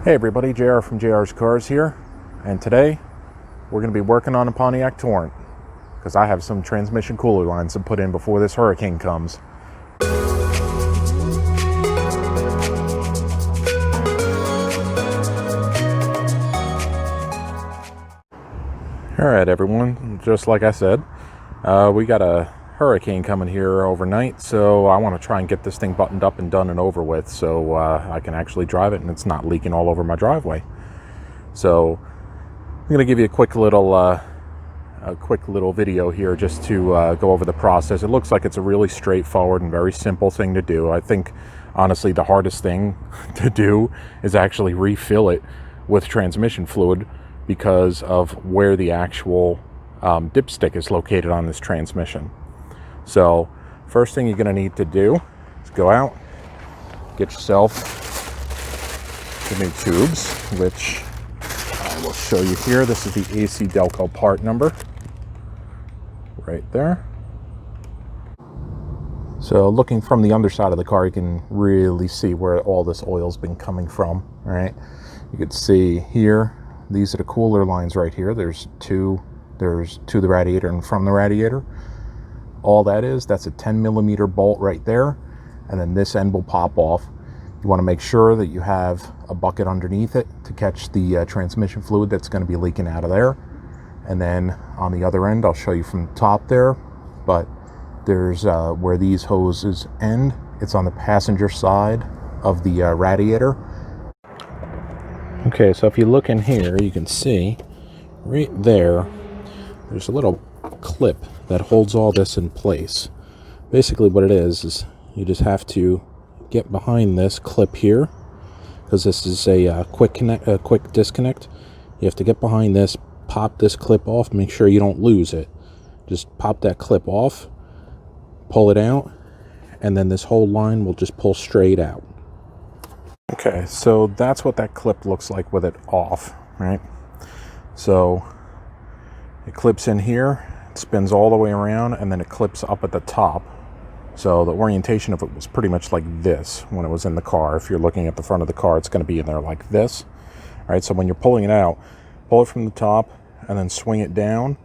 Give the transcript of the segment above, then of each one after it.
Hey everybody, JR from JR's Cars here, and today we're going to be working on a Pontiac Torrent because I have some transmission cooler lines to put in before this hurricane comes. Alright everyone, just like I said, we got a hurricane coming here overnight, so I want to try and get this thing buttoned up and done and over with so I can actually drive it and it's not leaking all over my driveway. So I'm going to give you a quick little video here just to go over the process. It looks like it's a really straightforward and very simple thing to do. I think honestly the hardest thing to do is actually refill it with transmission fluid because of where the actual dipstick is located on this transmission. So first thing you're going to need to do is go out, get yourself the new tubes, which I will show you here. This is the AC Delco part number right there. So looking from the underside of the car, you can really see where all this oil's been coming from. All right, you can see here, these are the cooler lines right here. There's two to the radiator and from the radiator. All that is, that's a 10mm bolt right there, and then this end will pop off. You want to make sure that you have a bucket underneath it to catch the transmission fluid that's going to be leaking out of there. And then on the other end, I'll show you from the top there, but there's where these hoses end, it's on the passenger side of the radiator. Okay, so if you look in here, you can see right there, there's a little clip that holds all this in place. Basically what it is you just have to get behind this clip here, because this is a quick disconnect. You have to get behind this, pop this clip off, make sure you don't lose it. Just pop that clip off, pull it out, and then this whole line will just pull straight out. Okay, so that's what that clip looks like with it off, right? So it clips in here, it spins all the way around, and then it clips up at the top. So the orientation of it was pretty much like this when it was in the car. If you're looking at the front of the car, it's going to be in there like this. All right, so when you're pulling it out, pull it from the top and then swing it down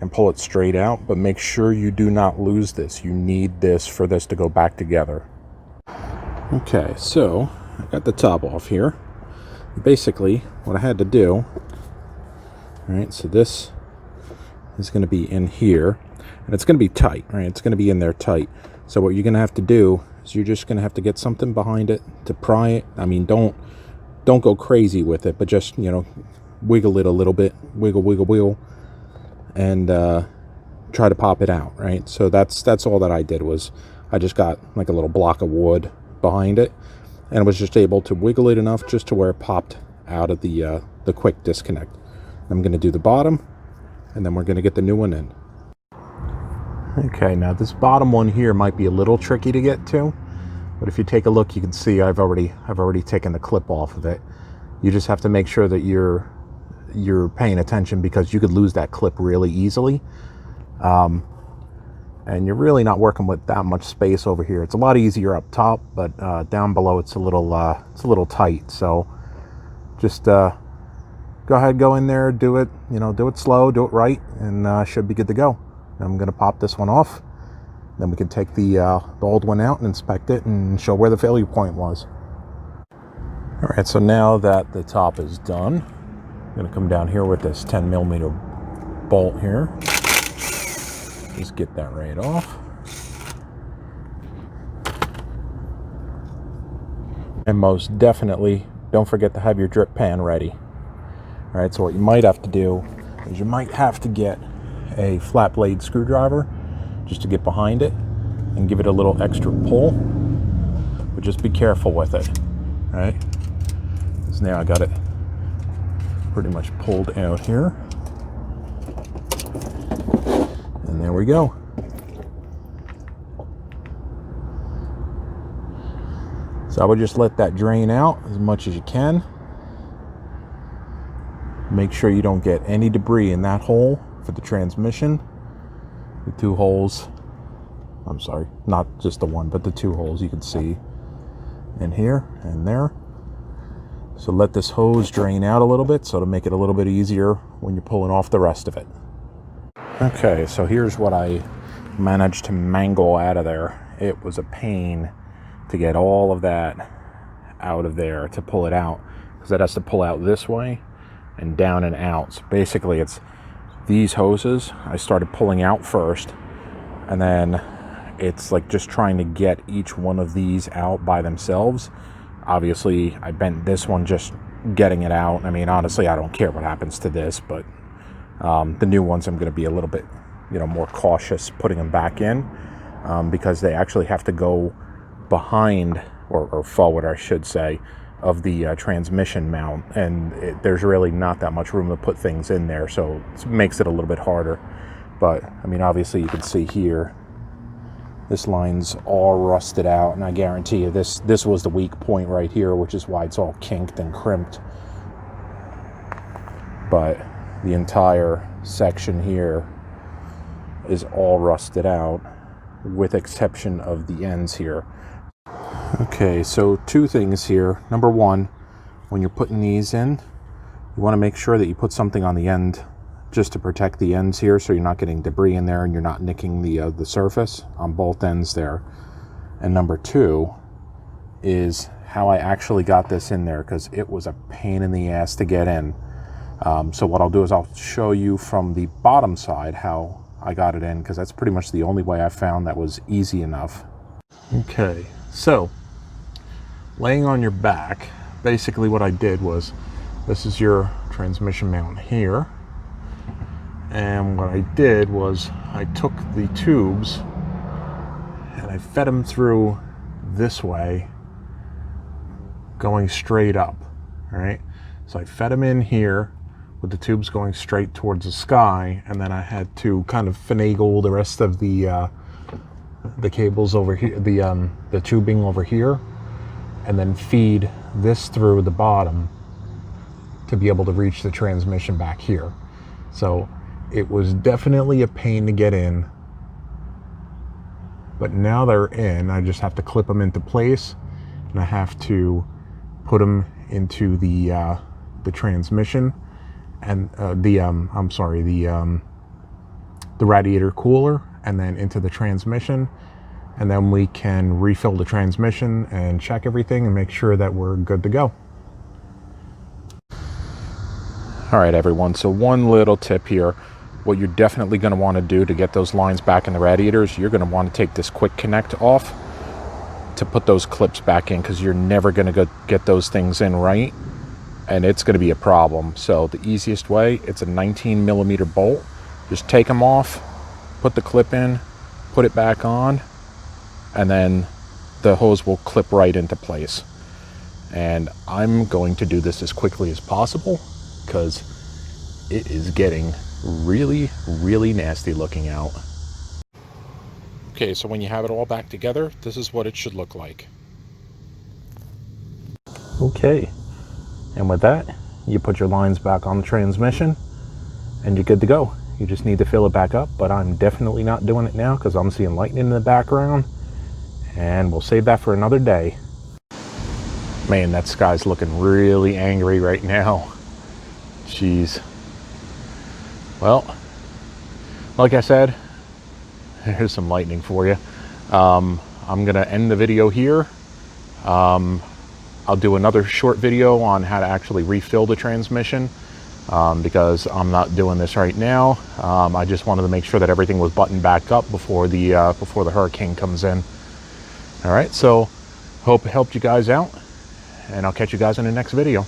and pull it straight out. But make sure you do not lose this. You need this for this to go back together. Okay, so I got the top off here. Basically, what I had to do, all right, so this is going to be in here, and it's going to be tight, right? It's going to be in there tight. So what you're going to have to do is you're just going to have to get something behind it to pry it. I mean, don't go crazy with it, but just, you know, wiggle it a little bit, wiggle, and try to pop it out, right? So that's all that I did. Was I just got like a little block of wood behind it, and I was just able to wiggle it enough just to where it popped out of the quick disconnect. I'm going to do the bottom, and then we're going to get the new one in. Okay, now this bottom one here might be a little tricky to get to, but if you take a look, you can see I've already taken the clip off of it. You just have to make sure that you're paying attention, because you could lose that clip really easily. And you're really not working with that much space over here. It's a lot easier up top, but down below it's a little tight. So just go ahead, go in there, do it slow, do it right, and should be good to go. I'm going to pop this one off, then we can take the old one out and inspect it and show where the failure point was. All right, so now that the top is done, I'm going to come down here with this 10mm bolt here. Just get that right off. And most definitely, don't forget to have your drip pan ready. All right, so what you might have to do is you might have to get a flat blade screwdriver just to get behind it and give it a little extra pull, but just be careful with it. All right, because now I got it pretty much pulled out here, and there we go. So I would just let that drain out as much as you can. Make sure you don't get any debris in that hole for the transmission. The two holes, I'm sorry, not just the one, but the two holes you can see in here and there. So let this hose drain out a little bit so to make it a little bit easier when you're pulling off the rest of it. Okay, so here's what I managed to mangle out of there. It was a pain to get all of that out of there, to pull it out, because it has to pull out this way and down and out. So basically it's these hoses I started pulling out first, and then it's like just trying to get each one of these out by themselves. Obviously I bent this one just getting it out. I mean, honestly, I don't care what happens to this, but the new ones I'm going to be a little bit, more cautious putting them back in, because they actually have to go behind or forward, I should say, of the transmission mount, and there's really not that much room to put things in there, so it makes it a little bit harder. But I mean, obviously you can see here this line's all rusted out, and I guarantee you this was the weak point right here, which is why it's all kinked and crimped. But the entire section here is all rusted out, with exception of the ends here. Okay, so two things here. Number one, when you're putting these in, you want to make sure that you put something on the end just to protect the ends here, so you're not getting debris in there and you're not nicking the surface on both ends there. And number two is how I actually got this in there, because it was a pain in the ass to get in. So what I'll do is I'll show you from the bottom side how I got it in, because that's pretty much the only way I found that was easy enough. Okay, so laying on your back, basically what I did was, this is your transmission mount here, and what I did was I took the tubes and I fed them through this way, going straight up. All right, so I fed them in here with the tubes going straight towards the sky, and then I had to kind of finagle the rest of the cables over here, the tubing over here, and then feed this through the bottom to be able to reach the transmission back here. So it was definitely a pain to get in, but now they're in. I just have to clip them into place, and I have to put them into the transmission and the radiator cooler, and then into the transmission, and then we can refill the transmission and check everything and make sure that we're good to go. All right, everyone, so one little tip here. What you're definitely going to want to do to get those lines back in the radiators, you're going to want to take this quick connect off to put those clips back in, because you're never going to get those things in right, and it's going to be a problem. So the easiest way, it's a 19 millimeter bolt. Just take them off, put the clip in, put it back on, and then the hose will clip right into place. And I'm going to do this as quickly as possible, because it is getting really, really nasty looking out. Okay, so when you have it all back together, this is what it should look like. Okay, and with that, you put your lines back on the transmission and you're good to go. You just need to fill it back up, but I'm definitely not doing it now because I'm seeing lightning in the background, and we'll save that for another day. Man, that sky's looking really angry right now. Jeez. Well, like I said, here's some lightning for you. I'm gonna end the video here. I'll do another short video on how to actually refill the transmission, because I'm not doing this right now. I just wanted to make sure that everything was buttoned back up before the hurricane comes in. All right, so hope it helped you guys out, and I'll catch you guys in the next video.